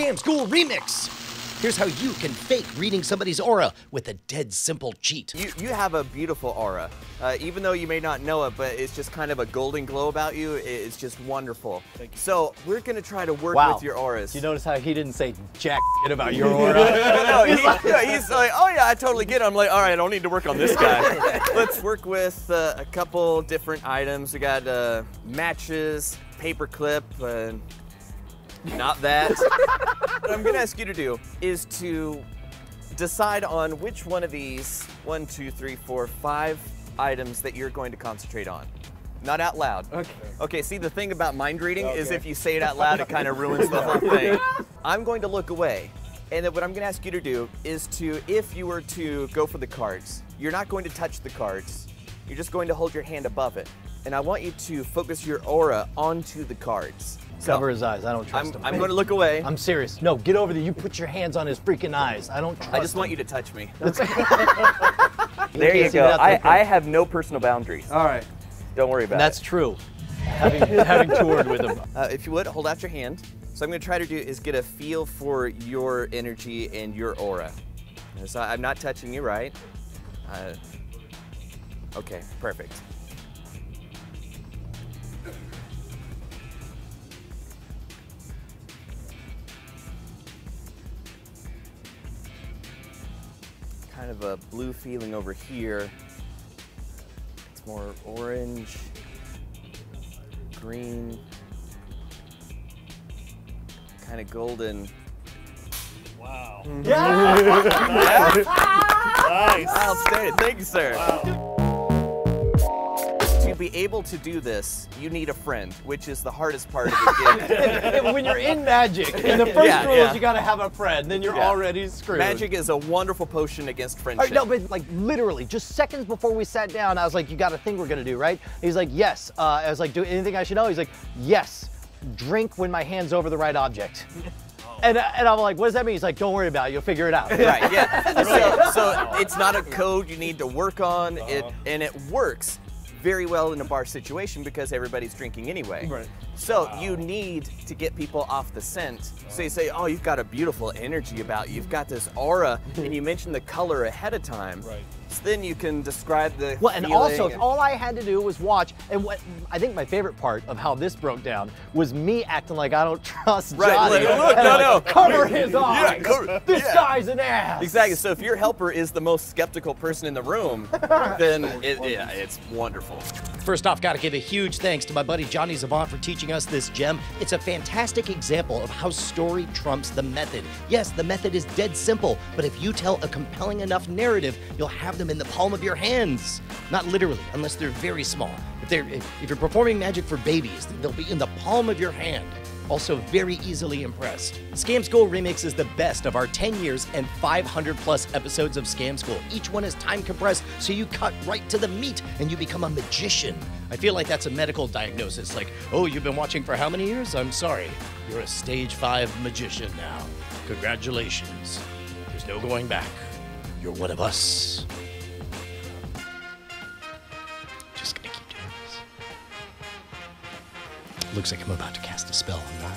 Scam School Remix. Here's how you can fake reading somebody's aura with a dead simple cheat. You have a beautiful aura, even though you may not know it, but it's just kind of a golden glow about you. It's just wonderful. Thank you. So we're gonna try to work with your auras. You notice how he didn't say jack shit about your aura? No, he's like, oh yeah, I totally get it. I'm like, all right, I don't need to work on this guy. Let's work with a couple different items. We got matches, paperclip, not that. What I'm gonna ask you to do is to decide on which one of these 1, 2, 3, 4, 5 items that you're going to concentrate on. Not out loud. Okay. Okay, see, the thing about mind reading is if you say it out loud, it kind of ruins the whole thing. I'm going to look away, and then what I'm gonna ask you to do is to, if you were to go for the cards, you're not going to touch the cards. You're just going to hold your hand above it. And I want you to focus your aura onto the cards. Cover his eyes. I don't trust him. I'm going to look away. I'm serious. No, get over there. You put your hands on his freaking eyes. I don't trust I just him. want you to touch me. There you go. I have no personal boundaries. All right. Don't worry about That's true. Having toured with him. If you would, hold out your hand. So I'm going to try to do is get a feel for your energy and your aura. So I'm not touching you, right? Okay, perfect. Kind of a blue feeling over here. It's more orange, green, kind of golden. Wow. Yeah! Nice. Outstanding. Thank you, sir. Wow. To be able to do this, you need a friend, which is the hardest part of the game. When you're in Magic, and the first rule is you gotta have a friend, then you're already screwed. Magic is a wonderful potion against friendship. Right, no, but like literally, just seconds before we sat down, I was like, you got a thing we're gonna do, right? He's like, yes. I was like, do anything I should know? He's like, yes. Drink when my hand's over the right object. And I'm like, what does that mean? He's like, don't worry about it, you'll figure it out. Right, yeah. So it's not a code you need to work on, and it works very well in a bar situation because everybody's drinking anyway. Right. So you need to get people off the scent. So you say, oh, you've got a beautiful energy about you. You've got this aura, and you mention the color ahead of time. Right. So then you can describe the and also, if all I had to do was watch, and what I think my favorite part of how this broke down was me acting like I don't trust Johnny. Look, no. Cover his eyes. This guy's an ass. Exactly. So if your helper is the most skeptical person in the room, then it's wonderful. First off, gotta give a huge thanks to my buddy Johnny Zavant for teaching us this gem. It's a fantastic example of how story trumps the method. Yes, the method is dead simple, but if you tell a compelling enough narrative, you'll have them in the palm of your hands. Not literally, unless they're very small. If you're performing magic for babies, they'll be in the palm of your hand. Also very easily impressed. Scam School Remix is the best of our 10 years and 500 plus episodes of Scam School. Each one is time compressed, so you cut right to the meat and you become a magician. I feel like that's a medical diagnosis, like, oh, you've been watching for how many years? I'm sorry, you're a stage 5 magician now. Congratulations. There's no going back. You're one of us. Just gonna keep doing this. Looks like I'm about to cast a spell, I'm not.